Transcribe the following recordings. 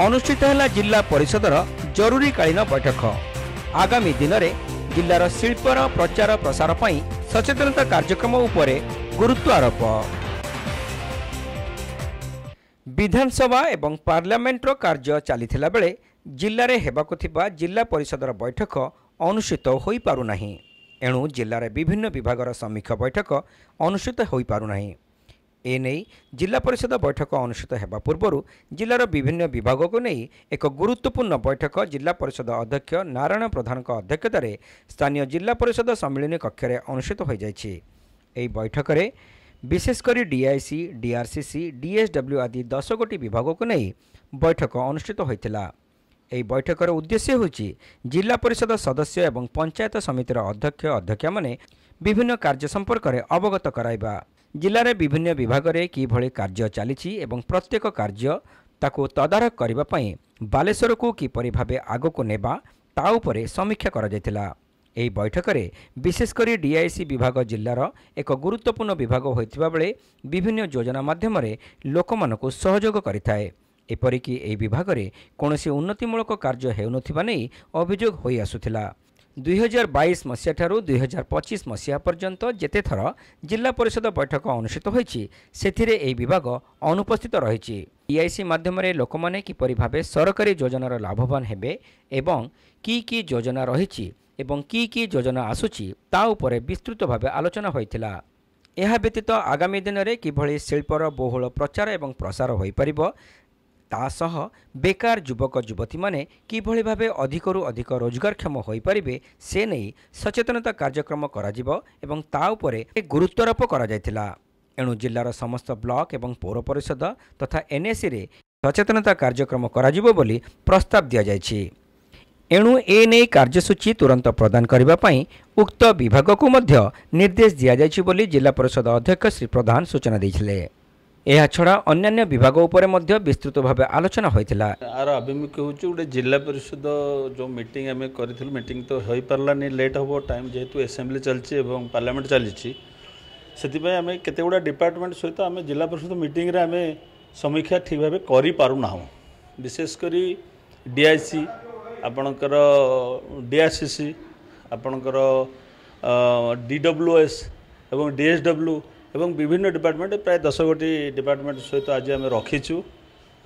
अनुष्ठित है जिला परिषदर जरूरीकालीन बैठक। आगामी दिन में जिलार शिल्पर प्रचार प्रसार पर सचेतनता कार्यक्रम उपरे गुरुत्व आरोप। विधानसभा एवं पार्लियामेंटर कार्य चली बेले जिले में हेबाकु थिबा जिला परिषदर बैठक अनुष्ठित हो पारुना। एणु जिले में विभिन्न विभागर समीक्षा बैठक अनुष्ठित हो पारुना। एने जिला परिषद बैठक अनुष्ठित होगा पूर्व जिलार विभिन्न विभाग को नहीं एक गुरुत्वपूर्ण बैठक जिला परिषद अध्यक्ष नारायण प्रधान अध्यक्षतार स्थानीय जिला परिषद सम्मिलन कक्ष अनुष्ठित हो जाएगी। यह बैठक में विशेषकर डीआईसी, डीआरसीसी, डीएसडब्ल्यू आदि 10 गोटी विभाग को नहीं बैठक अनुष्ठित होता। यह बैठकर उद्देश्य होची जिला परिषद सदस्य एवं पंचायत समितिर अध्यक्ष अध्यक्षा माने विभिन्न कार्य संपर्क में अवगत कराइबा। जिले में विभिन्न विभाग में किभली कार्य चली एवं प्रत्येक कार्य ताको तदारख करने पाई बालेश्वर को किपरि भाबे आगको नेबा ता उपरे समीक्षा करा जायतिला। एही बैठक में विशेषकर डीआईसी विभाग जिलार एक गुरुत्वपूर्ण विभाग होइतिबा बेले विभिन्न योजना माध्यम लोकमानकु सहयोग करिथाए। एपरिकी एही विभाग में कौनसी उन्नतिमूलक कार्य हेउनथिबा नै अभियोग होई आसुथिला। 2022 मसीहा ठारू 2025 मसीहा पर्यंत जेते थर जिला परिषद बैठक अनुष्ठित होईछि सेथिरे एही विभाग अनुपस्थित रहिछि। डीआईसी माध्यम लोकमाने किपरि भाबे सरकारी योजनार लाभवान हेबे एवं की योजना रहिछि एवं की योजना आसुछि ता उपरे विस्तृत भावे आलोचना होइथिला। एहा व्यतीत आगामी दिन में किभली शिल्पर बहुल प्रचार एवं प्रसार होई परिबो तासह बेकार युवक युवती माने किभली भावे अधिकरू अधिक रोजगारक्षम होई परिबे से नहीं सचेतनता कार्यक्रम कराजिबो एवं ता उपरे गुरुत्वारोप करा जायतिला। एणु जिल्लार समस्त ब्लॉक एवं पौर परिषद तथा एनएसी रे सचेतनता कार्यक्रम कराजिबो बोली प्रस्ताव दिया जायछि। एणु ए नै कार्यसूची तुरंत प्रदान करबा पई उक्त विभाग को मध्य निर्देश दिया जायछि बोली जिला परिषद अध्यक्ष श्री प्रधान सूचना दैथिले। यह छड़ा अन्य विभाग उपरे मध्य विस्तृत भाव आलोचना होइतिला। आर अभिमुख्य होची गोटे जिला परिषद जो मीटिंग आम करिथिल मीटिंग तो होई पारलानी लेट हो टाइम जेहेतु असेंबली चलछि एवं पार्लियामेंट चलछि सेतिबे आम केते गुडा डिपार्टमेंट सहित आम जिला परिषद मीटिंग रे आम समीक्षा ठीक भाव करि पारुना हो। विशेष करी डीआईसी आपणकर डीआरसीसी आपणकर डीडब्ल्यूएस एवं डीएसडब्ल्यू एवं विभिन्न डिपार्टमेंट प्राय 10 गोटी डिपार्टमेंट सहित आज आम रखीचु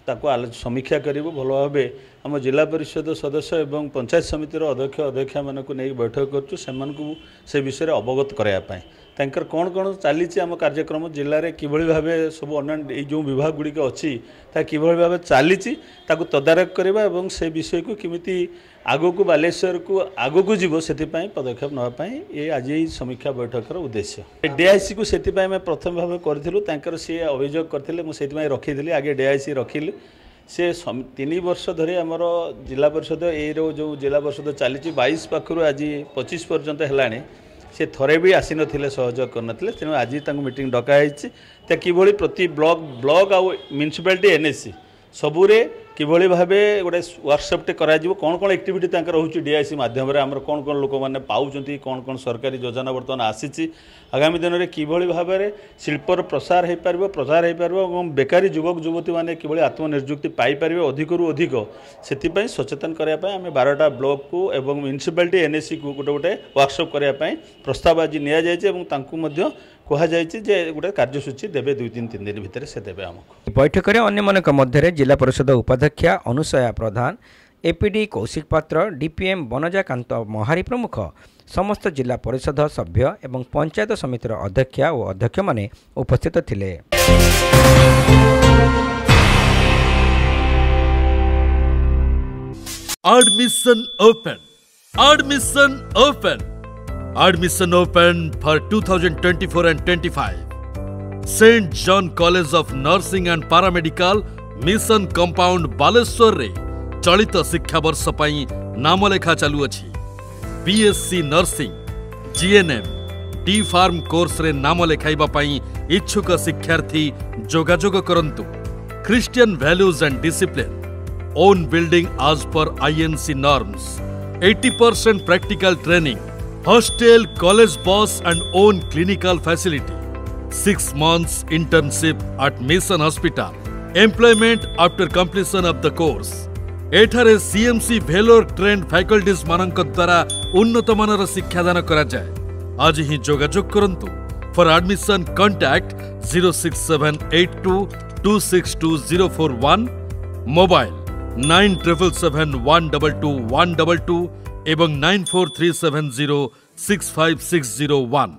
ताको समीक्षा करूँ भल भाव आम जिला परिषद सदस्य एवं पंचायत समितिर अध्यक्ष अध्यक्षा मानक नहीं बैठक करूँ से विषय अवगत करायापाई तांकर कौन कौन चली आम कार्यक्रम जिले में किभली भाव सब अन्य जो विभाग गुड़िक अच्छी किभली भाव चली तदारख करवा और से विषय को किमिति आगो को बालेश्वर को आगो को जीव से पदक्षेप नापाई ये आज यही समीक्षा बैठकर उद्देश्य। डीआईसी को से प्रथम भाव करूँ सी अभियोग करते मुझे रखी आगे डीआईसी रखिली से 3 वर्ष धरी आमर जिला परिषद ये जो जिला परिषद चली 22 पाखु आज 25 पर्यंत है से थरे भी आसी नथिले सहयोग करनथिले तेणु आज मीटिंग डकाई किभली प्रति ब्लॉक आउ म्यूनिसिपालिटी एनएससी सबुरे किभली भावे गोटे वर्कशॉप करा कौन कौन एक्टिविटी रोचे डीआईसी माध्यम आमर कौन कौन लोक मैंने पाँच कौन कौन सरकारी योजना बर्तमान आसी आगामी दिन में किभली भाव में शिल्पर प्रसार हो पार बेकारी युवक युवती मैंने किभली आत्मनिर्जुक्ति पाइपर अधिकरू अधिक से सचेतन करने आम 12टा ब्लॉक को एवं म्यूनिसिपालिटी एनएससी को गोटे गोटे वर्कशॉप करने प्रस्ताव आज नि जाए कहा जाए गोटे कार्यसूची देवे 2-3 दिन भितर से देवे आमको। बैठक में अन्य मध्य जिला परिषद उपाध्यक्षा अनुसया प्रधान, एपीडी कौशिक पात्र, डीपीएम बनजाकांत महारी प्रमुख समस्त जिला परिषद सभ्य एवं पंचायत समितिर अध्यक्षा और अध्यक्ष माने उपस्थित थिले। Admission open. Admission open. Admission open for 2024 and 25. St. John College of Nursing and Paramedical Mission Compound Baleshwar रे चलित शिक्षा वर्ष पई नाम लेखा चालू अछि। BSc nursing, GNM, D pharm course रे नाम लेखाइबा पई इच्छुक शिक्षार्थी जोगाजोग करंतु। Christian values and discipline, own building as per INC norms, 80% practical training, hostel, college bus and own clinical facility, 6 months internship at Mission Hospital, employment after completion of the course एठारे CMC Vellore trained faculties मानक द्वारा उन्नत मानर शिक्षादान करा जाए। आज ही जोगाजोग करंतु। For admission contact 06772262041, mobile 9777122122 एवं 9437065601।